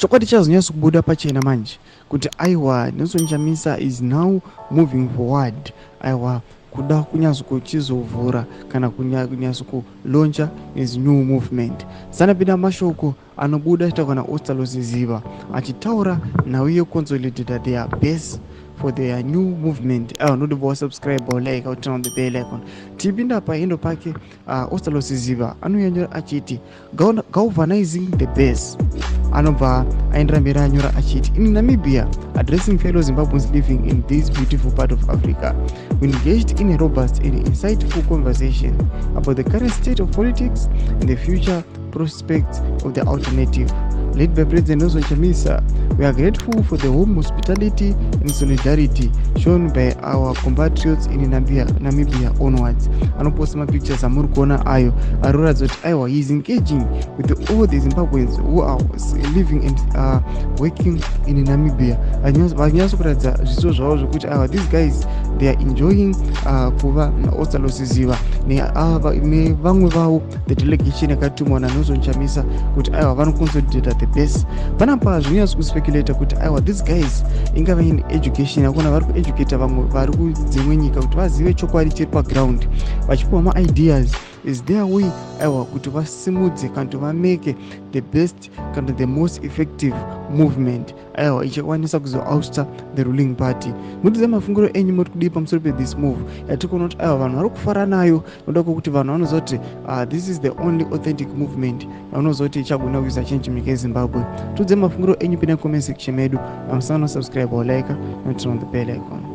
chokwadi chazonyatso kubuda pachena manje kuti aiwa Nelson Chamisa is now moving forward, aiwa kuda kunyazo kuchizovhura kana kunyazo kuloncha his new movement. Sanapinda mashoko anobuda chita kana ostalosiziva achitaura now you consolidated their base for their new movement. Not about subscribe or like or turn on the bell icon. Tipinda pa endo pake ostalosiziva anoyanjura achiti galvanizing the base. Anova aindra miranyura achiti in Namibia, addressing fellow Zimbabweans living in this beautiful part of Africa. We engaged in a robust and insightful conversation about the current state of politics and the future prospects of the alternative. Led by President Nelson Chamisa, we are grateful for the warm hospitality and solidarity shown by our compatriots in Namibia onwards. Anopost my pictures amurikona ayo arora zoti aiwa he is engaging with all the Zimbabweans who are living and working in Namibia. Vanyaso kuradza zviso zvavo zvokuti aiwa these guys they are enjoying kuva ostalosiziva nevamwe vavo the delegation yakatumwa naNelson Chamisa kuti aiwa vanoconsolidate the base. Panapa zvinyatso kuspekulata kuti aiwa these guys ingava in education yakona vari kueducata vamwe vari kudzimwe nyika kuti vazive chokwadi chiri paground vachipiwa maideas is their way aiwa kuti vasimudze kana kuti vameke the best kana the most effective movement aiwa ichikwanisa kuzoousta the ruling party. Mutize mafungiro enyu muri kudii pamusoro pe-this move yatikuona kuti aiwa vanhu vari kufara nayo noda kwokuti vanhu vanozoti this is the only authentic movement yaunozoti ichagona kuisa change munyika yeZimbabwe. Tudze mafungiro enyu pina comment section medu, musana subscribe or like and turn on the bell icon.